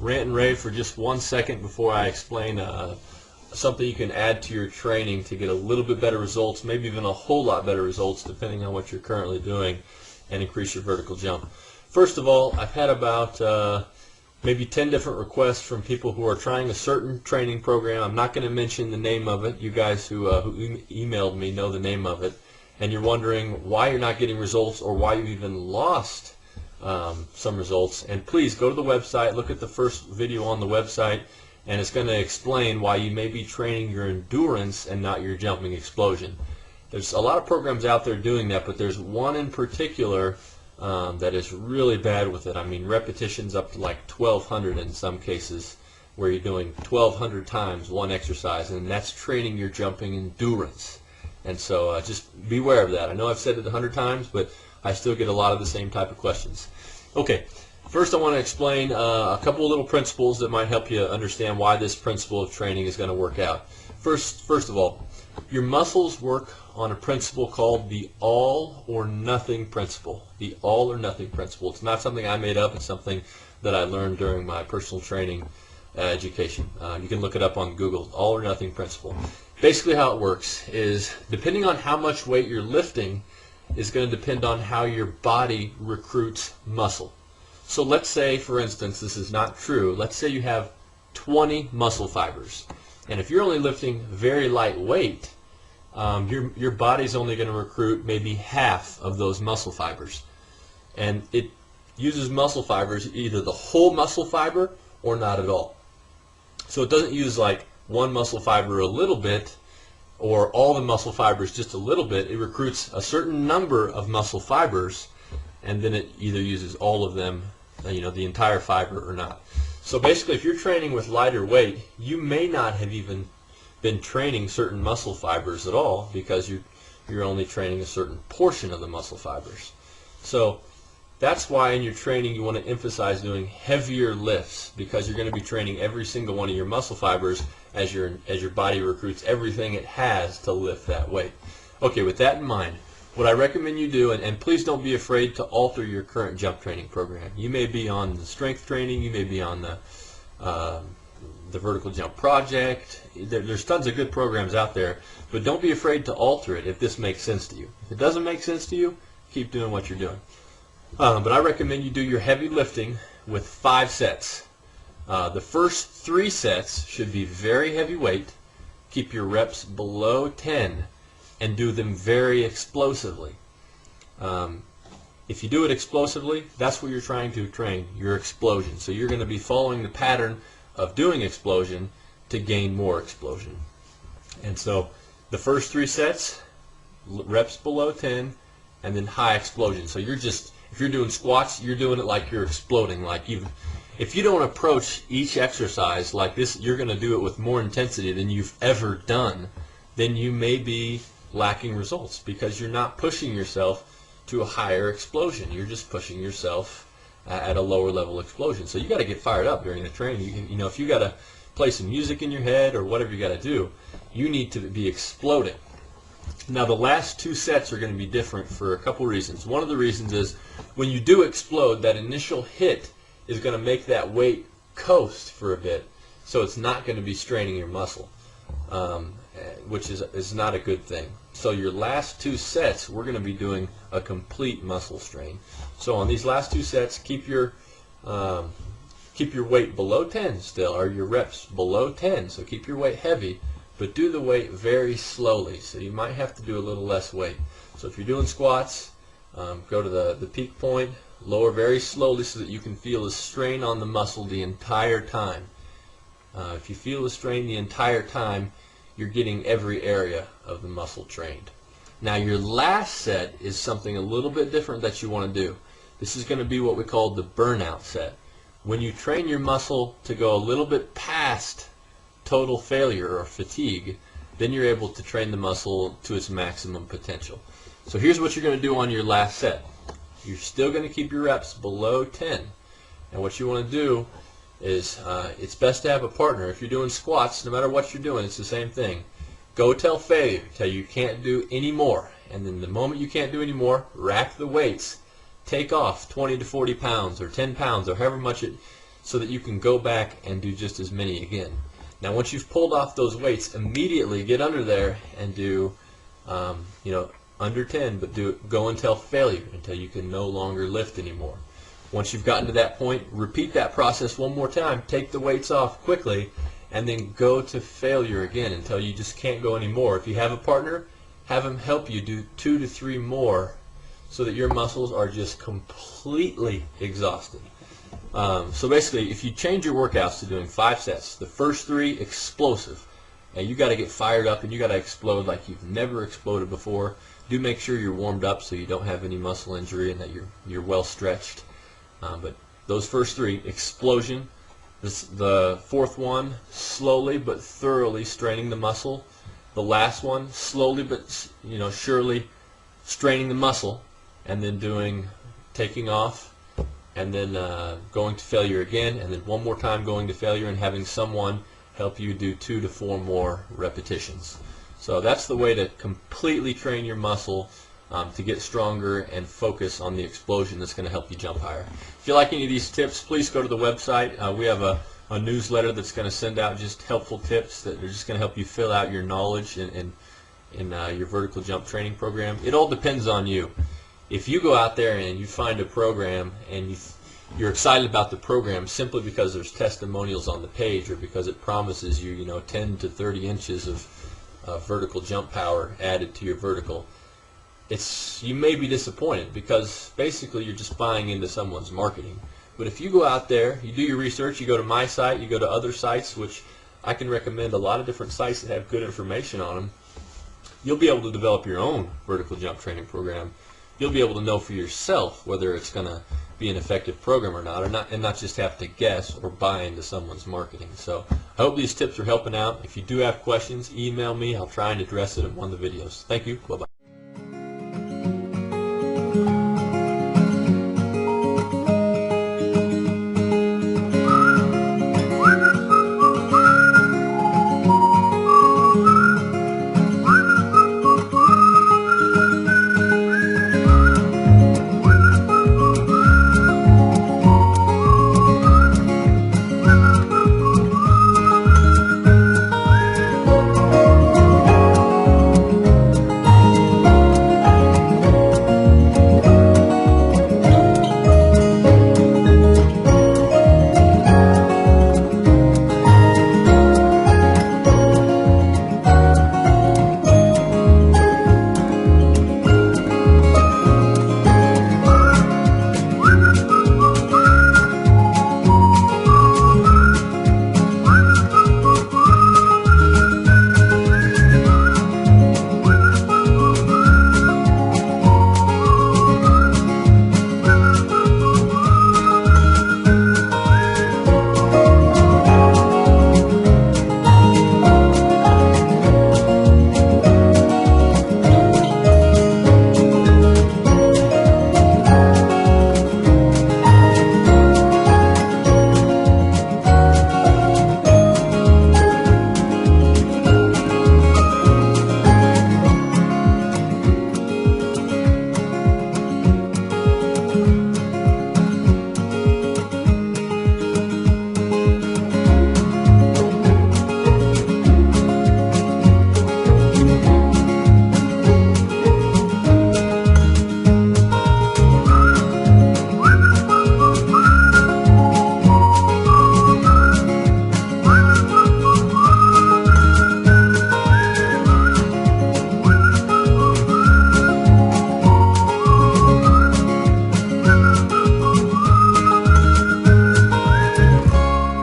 rant and rave for just 1 second before I explain something you can add to your training to get a little bit better results, maybe even a whole lot better results depending on what you're currently doing, and increase your vertical jump. First of all, I've had about maybe 10 different requests from people who are trying a certain training program. I'm not going to mention the name of it. You guys who emailed me know the name of it, and you're wondering why you're not getting results or why you even lost some results. And please go to the website, look at the first video on the website, and it's going to explain why you may be training your endurance and not your jumping explosion. There's a lot of programs out there doing that, but there's one in particular that is really bad with it. I mean, repetitions up to like 1,200 in some cases, where you're doing 1,200 times one exercise, and that's training your jumping endurance. And so just beware of that. I know I've said it 100 times, but I still get a lot of the same type of questions. Okay, first I want to explain a couple of little principles that might help you understand why this principle of training is going to work out. First of all, your muscles work on a principle called the all or nothing principle. The all or nothing principle. It's not something I made up. It's something that I learned during my personal training education. You can look it up on Google. All or nothing principle. Basically how it works is, depending on how much weight you're lifting, is going to depend on how your body recruits muscle. So let's say, for instance, this is not true. Let's say you have 20 muscle fibers. And if you're only lifting very light weight, your body's only going to recruit maybe half of those muscle fibers. And it uses muscle fibers, either the whole muscle fiber or not at all. So it doesn't use like one muscle fiber a little bit or all the muscle fibers just a little bit. It recruits a certain number of muscle fibers, and then it either uses all of them, the entire fiber, or not. So basically, if you're training with lighter weight, you may not have even been training certain muscle fibers at all, because you're only training a certain portion of the muscle fibers. So that's why in your training you want to emphasize doing heavier lifts, because you're going to be training every single one of your muscle fibers as your body recruits everything it has to lift that weight. Okay, with that in mind, what I recommend you do, and please don't be afraid to alter your current jump training program. You may be on the strength training, you may be on the vertical jump project. There's tons of good programs out there, but don't be afraid to alter it if this makes sense to you. If it doesn't make sense to you, keep doing what you're doing. But I recommend you do your heavy lifting with 5 sets. The first 3 sets should be very heavy weight. Keep your reps below 10 and do them very explosively. If you do it explosively, that's what you're trying to train, your explosion. So you're going to be following the pattern of doing explosion to gain more explosion. And so the first 3 sets, reps below 10, and then high explosion. So you're just, if you're doing squats, you're doing it like you're exploding. Like if you don't approach each exercise like this, you're going to do it with more intensity than you've ever done, then you may be lacking results, because you're not pushing yourself to a higher explosion. You're just pushing yourself at a lower level explosion. So you got to get fired up during the training. You know, if you got to play some music in your head or whatever you got to do, you need to be exploding. Now the last 2 sets are going to be different for a couple reasons. One of the reasons is when you do explode, that initial hit is going to make that weight coast for a bit, so it's not going to be straining your muscle, which is not a good thing. So your last 2 sets, we're going to be doing a complete muscle strain. So on these last 2 sets, keep your weight below 10 still, or your reps below 10. So keep your weight heavy, but do the weight very slowly. So you might have to do a little less weight. So if you're doing squats, go to the peak point, lower very slowly so that you can feel a strain on the muscle the entire time. If you feel the strain the entire time, you're getting every area of the muscle trained. Now your last set is something a little bit different that you want to do. This is going to be what we call the burnout set. When you train your muscle to go a little bit past total failure or fatigue, then you're able to train the muscle to its maximum potential. So here's what you're going to do on your last set. You're still going to keep your reps below 10. And what you want to do is, it's best to have a partner. If you're doing squats, no matter what you're doing, it's the same thing. Go tell failure, tell you can't do any more. And then the moment you can't do any more, rack the weights. Take off 20 to 40 pounds or 10 pounds or however much so that you can go back and do just as many again. Now once you've pulled off those weights, immediately get under there and do under 10, but go until failure, until you can no longer lift anymore. Once you've gotten to that point, repeat that process one more time. Take the weights off quickly, and then go to failure again until you just can't go anymore. If you have a partner, have him help you do 2 to 3 more so that your muscles are just completely exhausted. So basically, if you change your workouts to doing 5 sets, the first 3 explosive, and you got to get fired up and you got to explode like you've never exploded before. Do make sure you're warmed up so you don't have any muscle injury and that you're well stretched. But those first 3, explosion. The fourth one, slowly but thoroughly straining the muscle. The last one, slowly but surely straining the muscle, and then taking off, and then going to failure again, and then one more time going to failure, and having someone help you do 2 to 4 more repetitions. So that's the way to completely train your muscle to get stronger and focus on the explosion that's going to help you jump higher. If you like any of these tips, please go to the website. We have a newsletter that's going to send out just helpful tips that are just going to help you fill out your knowledge in your vertical jump training program. It all depends on you. If you go out there and you find a program and you're excited about the program simply because there's testimonials on the page or because it promises you 10 to 30 inches of vertical jump power added to your vertical, you may be disappointed because basically you're just buying into someone's marketing. But if you go out there, you do your research, you go to my site, you go to other sites, which I can recommend a lot of different sites that have good information on them, you'll be able to develop your own vertical jump training program. You'll be able to know for yourself whether it's going to be an effective program or not, and not just have to guess or buy into someone's marketing. So I hope these tips are helping out. If you do have questions, email me. I'll try and address it in one of the videos. Thank you. Bye-bye.